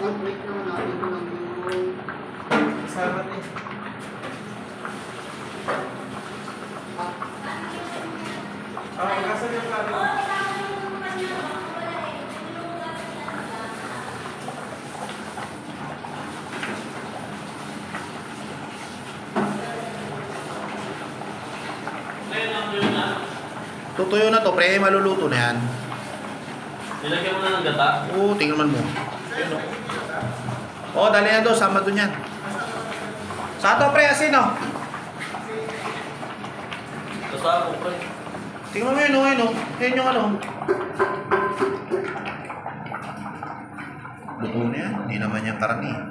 Complete naman natin ito lang yung sabat eh. Kasan yung kami? Tutuyo na to, pre. Maluluto na yan. Nilagyan mo na ng gata? Oo, tingnan mo. Oo, dali na to. Sama doon yan. Sa to, pre. Asin, oh. Basta ako, pre. Tingnan mo yun, oh. Yun, oh. Yun yung ano. Luto na yan. Hindi naman yan karami.